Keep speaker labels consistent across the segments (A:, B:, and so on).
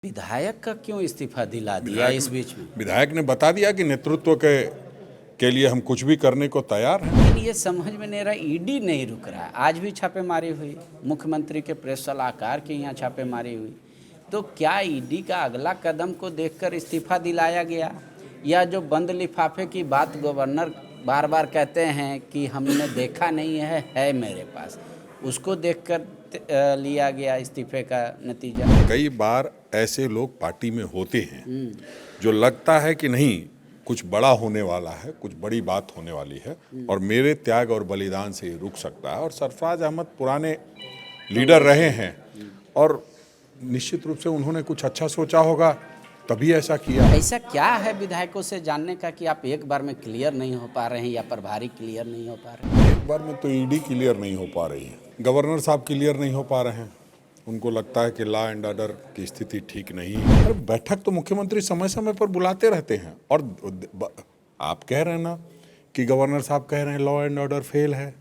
A: विधायक का क्यों इस्तीफा दिला दिया इस बीच में?
B: विधायक ने बता दिया कि नेतृत्व के लिए हम कुछ भी करने को तैयार हैं।
A: लेकिन ये समझ में नहीं रहा, ईडी नहीं रुक रहा है। आज भी छापेमारी हुई, मुख्यमंत्री के प्रेस सलाहकार के यहाँ छापेमारी हुई। तो क्या ईडी का अगला कदम को देखकर इस्तीफा दिलाया गया, या जो बंद लिफाफे की बात गवर्नर बार बार कहते हैं कि हमने देखा नहीं है मेरे पास, उसको देखकर लिया गया इस्तीफे का नतीजा?
B: कई बार ऐसे लोग पार्टी में होते हैं जो लगता है कि नहीं कुछ बड़ा होने वाला है, कुछ बड़ी बात होने वाली है और मेरे त्याग और बलिदान से ये रुक सकता है। और सरफराज अहमद पुराने लीडर रहे हैं और निश्चित रूप से उन्होंने कुछ अच्छा सोचा होगा तभी ऐसा किया।
A: ऐसा क्या है विधायकों से जानने का कि आप एक बार में क्लियर नहीं हो पा रहे हैं या प्रभारी क्लियर नहीं हो पा रहे हैं?
B: एक बार में तो ईडी क्लियर नहीं हो पा रही है, गवर्नर साहब क्लियर नहीं हो पा रहे हैं। उनको लगता है कि लॉ एंड ऑर्डर की स्थिति ठीक नहीं है। और बैठक तो मुख्यमंत्री समय समय पर बुलाते रहते हैं। और आप कह रहे हैं ना कि गवर्नर साहब कह रहे हैं लॉ एंड ऑर्डर फेल है,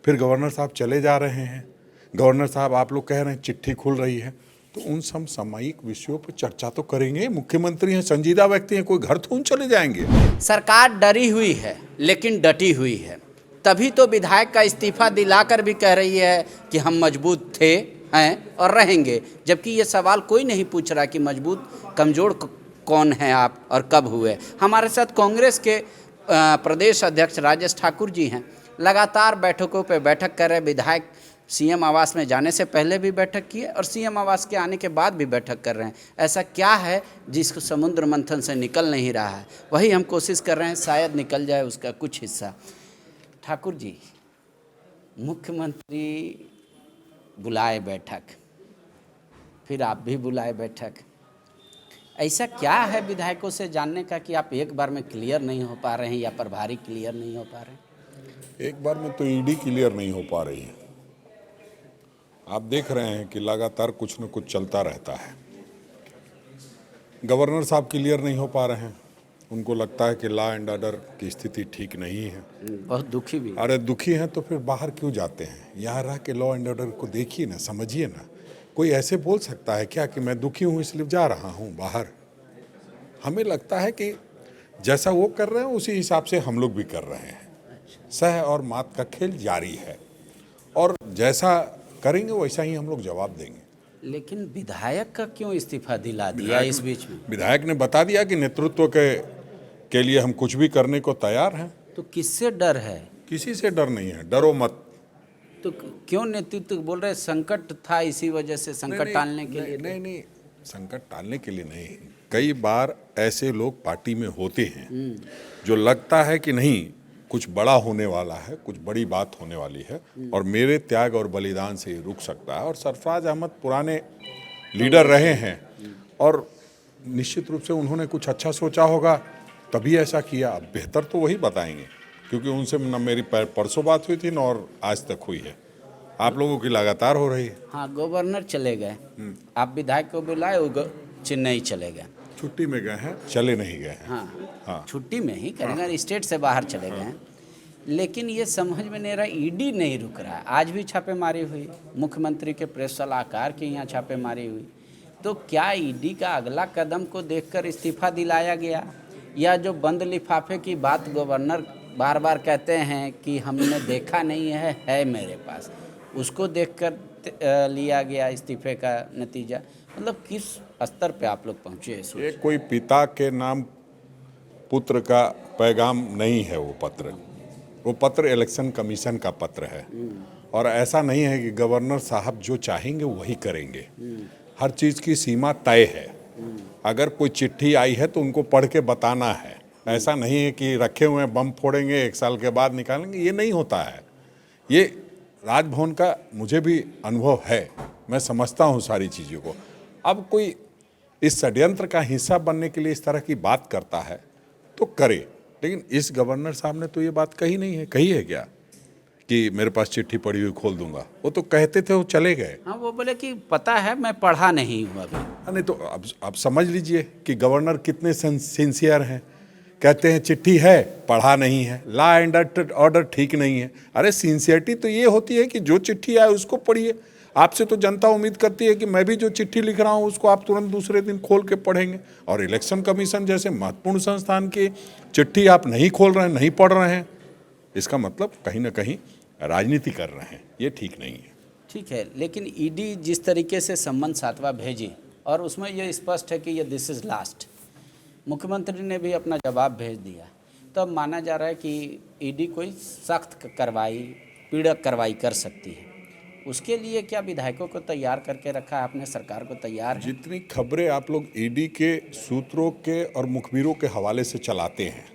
B: फिर गवर्नर साहब चले जा रहे हैं। गवर्नर साहब आप लोग कह रहे हैं चिट्ठी खुल रही है, तो उन समसामयिक विषयों पर चर्चा तो करेंगे। मुख्यमंत्री हैं, संजीदा व्यक्ति हैं, कोई घर थून चले जाएंगे।
A: सरकार डरी हुई है लेकिन डटी हुई है, तभी तो विधायक का इस्तीफा दिलाकर भी कह रही है कि हम मजबूत थे, हैं और रहेंगे। जबकि ये सवाल कोई नहीं पूछ रहा कि मजबूत कमज़ोर कौन है आप और कब हुए। हमारे साथ कांग्रेस के प्रदेश अध्यक्ष राजेश ठाकुर जी हैं, लगातार बैठकों पे बैठक कर रहे। विधायक सीएम आवास में जाने से पहले भी बैठक किए और सीएम आवास के आने के बाद भी बैठक कर रहे हैं। ऐसा क्या है जिसको समुद्र मंथन से निकल नहीं रहा है? वही हम कोशिश कर रहे हैं, शायद निकल जाए उसका कुछ हिस्सा। ठाकुर जी, मुख्यमंत्री बुलाए बैठक, फिर आप भी बुलाए बैठक, ऐसा क्या है विधायकों से जानने का कि आप एक बार में क्लियर नहीं हो पा रहे हैं या प्रभारी क्लियर नहीं हो पा रहे हैं?
B: एक बार में तो ईडी क्लियर नहीं हो पा रही है। आप देख रहे हैं कि लगातार कुछ न कुछ चलता रहता है। गवर्नर साहब क्लियर नहीं हो पा रहे हैं, उनको लगता है कि लॉ एंड ऑर्डर की स्थिति ठीक नहीं है।
A: बहुत दुखी भी।
B: अरे दुखी हैं तो फिर बाहर क्यों जाते हैं? यहाँ रह के लॉ एंड ऑर्डर को देखिए ना, समझिए ना। कोई ऐसे बोल सकता है क्या कि मैं दुखी हूँ इसलिए जा रहा हूँ बाहर? हमें लगता है कि जैसा वो कर रहे हैं उसी हिसाब से हम लोग भी कर रहे हैं। सह और मात का खेल जारी है और जैसा करेंगे वैसा ही हम लोग जवाब देंगे।
A: लेकिन विधायक का क्यों इस्तीफा दिला दिया इस बीच में?
B: विधायक ने बता दिया कि नेतृत्व के लिए हम कुछ भी करने को तैयार हैं।
A: तो किससे डर है?
B: किसी से डर नहीं है, डरो मत।
A: तो क्यों नेतृत्व बोल रहे संकट था इसी वजह से संकट टालने के लिए?
B: नहीं, संकट टालने के लिए नहीं। कई बार ऐसे लोग पार्टी में होते हैं जो लगता है कि नहीं कुछ बड़ा होने वाला है, कुछ बड़ी बात होने वाली है और मेरे त्याग और बलिदान से ये रुक सकता है। और सरफराज अहमद पुराने लीडर रहे हैं और निश्चित रूप से उन्होंने कुछ अच्छा सोचा होगा तभी ऐसा किया। अब बेहतर तो वही बताएंगे, क्योंकि उनसे न मेरी परसों बात हुई थी न और आज तक हुई है। आप लोगों की लगातार हो रही है।
A: हाँ, गवर्नर चले गए, आप विधायक को बुलाए, वो चेन्नई चले गए,
B: छुट्टी में गए हैं, चले नहीं गए हैं।
A: हाँ, छुट्टी में ही करेंगे, स्टेट से बाहर चले गए हैं। लेकिन ये समझ में नहीं रहा, ईडी नहीं रुक रहा है। आज भी छापेमारी हुई, मुख्यमंत्री के प्रेस सलाहकार के यहाँ छापेमारी हुई। तो क्या ईडी का अगला कदम को देखकर इस्तीफा दिलाया गया, या जो बंद लिफाफे की बात गवर्नर बार बार कहते हैं कि हमने देखा नहीं है मेरे पास, उसको देखकर लिया गया इस्तीफे का नतीजा? मतलब किस स्तर पे आप लोग पहुँचे?
B: ये कोई पिता के नाम पुत्र का पैगाम नहीं है। वो पत्र इलेक्शन कमीशन का पत्र है और ऐसा नहीं है कि गवर्नर साहब जो चाहेंगे वही करेंगे। हर चीज़ की सीमा तय है। अगर कोई चिट्ठी आई है तो उनको पढ़ के बताना है। ऐसा नहीं है कि रखे हुए बम फोड़ेंगे 1 साल के बाद निकालेंगे, ये नहीं होता है। ये राजभवन का मुझे भी अनुभव है, मैं समझता हूँ सारी चीज़ों को। अब कोई इस षड्यंत्र का हिस्सा बनने के लिए इस तरह की बात करता है तो करे, लेकिन इस गवर्नर साहब ने तो ये बात कही नहीं है। कही है क्या कि मेरे पास चिट्ठी पड़ी हुई खोल दूंगा? वो तो कहते थे, वो चले गए।
A: हाँ, वो बोले कि पता है मैं पढ़ा नहीं हूँ अभी।
B: नहीं तो अब आप समझ लीजिए कि गवर्नर कितने सिंसियर हैं। कहते हैं चिट्ठी है, पढ़ा नहीं है, लॉ एंड ऑर्डर ठीक नहीं है। अरे सिंसियरिटी तो ये होती है कि जो चिट्ठी आए उसको पढ़िए। आपसे तो जनता उम्मीद करती है कि मैं भी जो चिट्ठी लिख रहा हूँ उसको आप तुरंत दूसरे दिन खोल के पढ़ेंगे, और इलेक्शन कमीशन जैसे महत्वपूर्ण संस्थान की चिट्ठी आप नहीं खोल रहे हैं, नहीं पढ़ रहे हैं, इसका मतलब कहीं ना कहीं राजनीति कर रहे हैं। ये ठीक नहीं है।
A: ठीक है, लेकिन ईडी जिस तरीके से सम्मन 7वां भेजी और उसमें ये स्पष्ट है कि ये दिस इज़ लास्ट, मुख्यमंत्री ने भी अपना जवाब भेज दिया, तो अब माना जा रहा है कि ईडी कोई सख्त कार्रवाई, पीड़क कार्रवाई कर सकती है। उसके लिए क्या विधायकों को तैयार करके रखा है आपने, सरकार को तैयार है?
B: जितनी खबरें आप लोग ईडी के सूत्रों के और मुखबिरों के हवाले से चलाते हैं,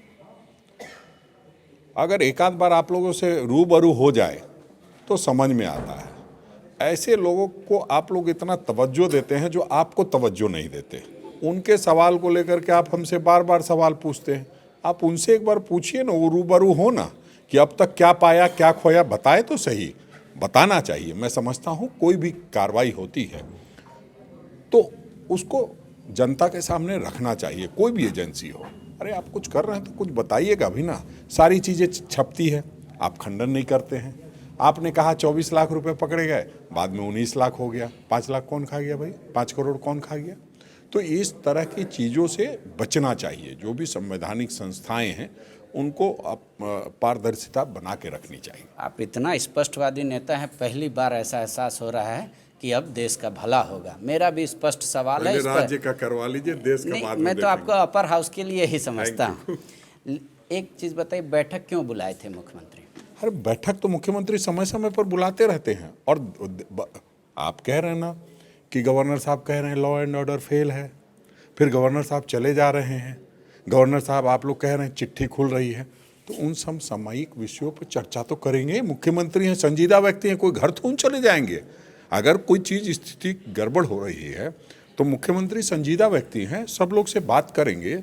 B: अगर एक आध बार आप लोगों से रूबरू हो जाए तो समझ में आता है। ऐसे लोगों को आप लोग इतना तवज्जो देते हैं जो आपको तवज्जो नहीं देते। उनके सवाल को लेकर के आप हमसे बार बार सवाल पूछते हैं। आप उनसे एक बार पूछिए ना, वो रूबरू हो ना, कि अब तक क्या पाया क्या खोया, बताए तो सही, बताना चाहिए। मैं समझता हूँ कोई भी कार्रवाई होती है तो उसको जनता के सामने रखना चाहिए, कोई भी एजेंसी हो। अरे आप कुछ कर रहे हैं तो कुछ बताइएगा भी ना। सारी चीज़ें छपती है, आप खंडन नहीं करते हैं। आपने कहा 24 लाख रुपए पकड़े गए, बाद में 19 लाख हो गया। 5 लाख कौन खा गया भाई? 5 करोड़ कौन खा गया? तो इस तरह की चीज़ों से बचना चाहिए। जो भी संवैधानिक संस्थाएं हैं उनको पारदर्शिता बना के रखनी चाहिए।
A: आप इतना स्पष्टवादी नेता हैं, पहली बार ऐसा एहसास हो रहा है कि अब देश का भला होगा। मेरा भी स्पष्ट सवाल है इस पर।
B: राज्य का करवा लीजिए, देश का बाद में
A: मैं तो आपको अपर हाउस के लिए ही समझता हूँ। एक चीज़ बताइए, बैठक क्यों बुलाए थे मुख्यमंत्री?
B: अरे बैठक तो मुख्यमंत्री समय समय पर बुलाते रहते हैं। और आप कह रहे हैं ना कि गवर्नर साहब कह रहे हैं लॉ एंड ऑर्डर फेल है, फिर गवर्नर साहब चले जा रहे हैं। गवर्नर साहब आप लोग कह रहे हैं चिट्ठी खुल रही है, तो उन समसामयिक विषयों पर चर्चा तो करेंगे। मुख्यमंत्री हैं, संजीदा व्यक्ति हैं, कोई घर थोड़ी चले जाएंगे। अगर कोई चीज़ स्थिति गड़बड़ हो रही है तो मुख्यमंत्री संजीदा व्यक्ति हैं, सब लोग से बात करेंगे,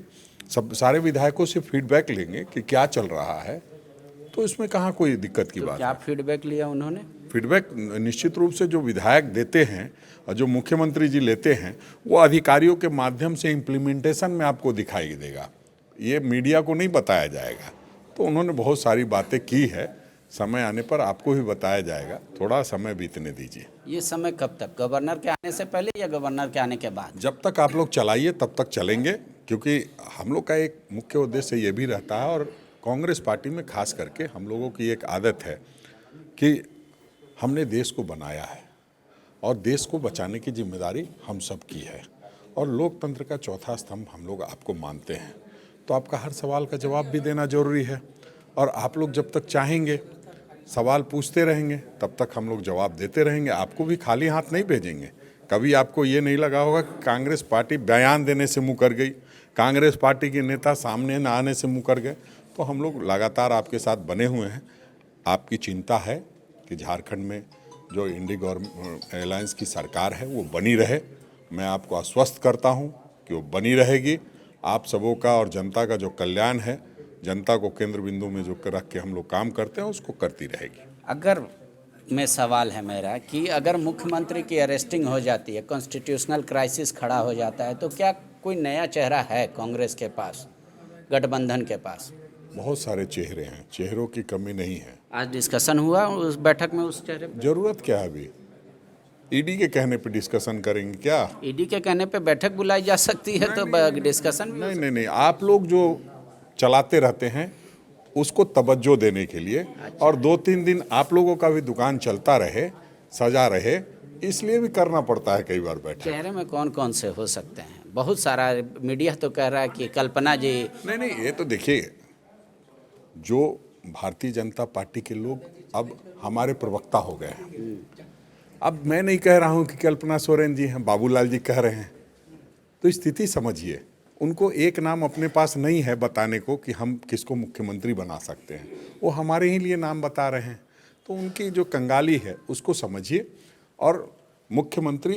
B: सब सारे विधायकों से फीडबैक लेंगे कि क्या चल रहा है। तो इसमें कहाँ कोई दिक्कत की बात?
A: क्या फीडबैक लिया उन्होंने?
B: फीडबैक निश्चित रूप से जो विधायक देते हैं और जो मुख्यमंत्री जी लेते हैं वो अधिकारियों के माध्यम से इम्प्लीमेंटेशन में आपको दिखाई देगा, ये मीडिया को नहीं बताया जाएगा। तो उन्होंने बहुत सारी बातें की है, समय आने पर आपको भी बताया जाएगा। थोड़ा समय बीतने दीजिए।
A: ये समय कब तक, गवर्नर के आने से पहले या गवर्नर के आने के बाद?
B: जब तक आप लोग चलाइए तब तक चलेंगे, क्योंकि हम लोग का एक मुख्य उद्देश्य ये भी रहता है, और कांग्रेस पार्टी में खास करके हम लोगों की एक आदत है कि हमने देश को बनाया है और देश को बचाने की जिम्मेदारी हम सब की है, और लोकतंत्र का चौथा स्तंभ हम लोग आपको मानते हैं। तो आपका हर सवाल का जवाब भी देना जरूरी है, और आप लोग जब तक चाहेंगे सवाल पूछते रहेंगे तब तक हम लोग जवाब देते रहेंगे। आपको भी खाली हाथ नहीं भेजेंगे। कभी आपको ये नहीं लगा होगा कि कांग्रेस पार्टी बयान देने से मुकर गई, कांग्रेस पार्टी के नेता सामने न आने से मुकर गए। तो हम लोग लगातार आपके साथ बने हुए हैं। आपकी चिंता है कि झारखंड में जो इंडी गवर्नमेंट अलायंस की सरकार है वो बनी रहे। मैं आपको आश्वस्त करता हूँ कि वो बनी रहेगी। आप सबों का और जनता का जो कल्याण है, जनता को केंद्र बिंदु में जो रख के हम लोग काम करते हैं उसको करती रहेगी।
A: अगर में सवाल है मेरा कि अगर मुख्यमंत्री की अरेस्टिंग हो जाती है, कॉन्स्टिट्यूशनल क्राइसिस खड़ा हो जाता है, तो क्या कोई नया चेहरा है कांग्रेस के पास, गठबंधन के पास?
B: बहुत सारे चेहरे हैं, चेहरों की कमी नहीं है।
A: आज डिस्कशन हुआ उस बैठक में उस चेहरे पे?
B: जरूरत क्या है? अभी ईडी के कहने पे डिस्कशन करेंगे क्या?
A: ईडी के कहने पे बैठक बुलाई जा सकती है, तो डिस्कशन भी?
B: नहीं, आप लोग जो चलाते रहते हैं उसको तवज्जो देने के लिए, और 2-3 दिन आप लोगों का भी दुकान चलता रहे, सजा रहे, इसलिए भी करना पड़ता है कई बार बैठक।
A: चेहरे में कौन कौन से हो सकते हैं? बहुत सारा मीडिया तो कह रहा है कि कल्पना जी।
B: नहीं, ये तो देखिए, जो भारतीय जनता पार्टी के लोग अब हमारे प्रवक्ता हो गए हैं। अब मैं नहीं कह रहा हूं कि कल्पना सोरेन जी हैं, बाबूलाल जी कह रहे हैं। तो स्थिति समझिए, उनको एक नाम अपने पास नहीं है बताने को कि हम किसको मुख्यमंत्री बना सकते हैं, वो हमारे ही लिए नाम बता रहे हैं। तो उनकी जो कंगाली है उसको समझिए, और मुख्यमंत्री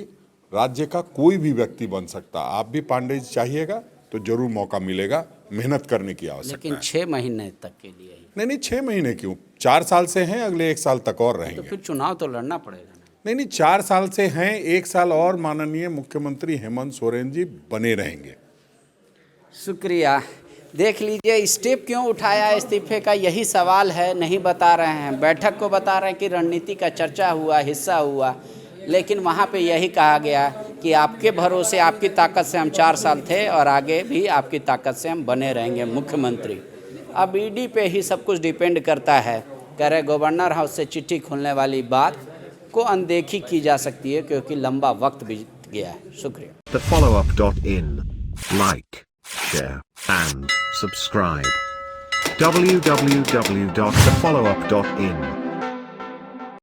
B: राज्य का कोई भी व्यक्ति बन सकता। आप भी पांडे जी चाहिएगा तो जरूर मौका मिलेगा, मेहनत करने की आवश्यकता है।
A: लेकिन 6 महीने तक के लिए ही?
B: नहीं, 6 महीने क्यों, 4 साल से हैं, अगले 1 साल तक और
A: तो
B: रहेंगे।
A: फिर चुनाव तो लड़ना पड़ेगा ना?
B: नहीं, 4 साल से हैं, 1 साल और माननीय मुख्यमंत्री हेमंत सोरेन जी बने रहेंगे।
A: शुक्रिया। देख लीजिए, स्टेप क्यों उठाया इस्तीफे का, यही सवाल है। नहीं बता रहे हैं, बैठक को बता रहे हैं कि रणनीति का चर्चा हुआ, हिस्सा हुआ। लेकिन वहाँ पे यही कहा गया कि आपके भरोसे आपकी ताकत से हम 4 साल थे और आगे भी आपकी ताकत से हम बने रहेंगे मुख्यमंत्री। अब ईडी पे ही सब कुछ डिपेंड करता है। कह रहे गवर्नर हाउस से चिट्ठी खुलने वाली बात को अनदेखी की जा सकती है क्योंकि लंबा वक्त बीत गया है। शुक्रिया।
C: TheFollowUp.in. Like, share, and subscribe. www.thefollowup.in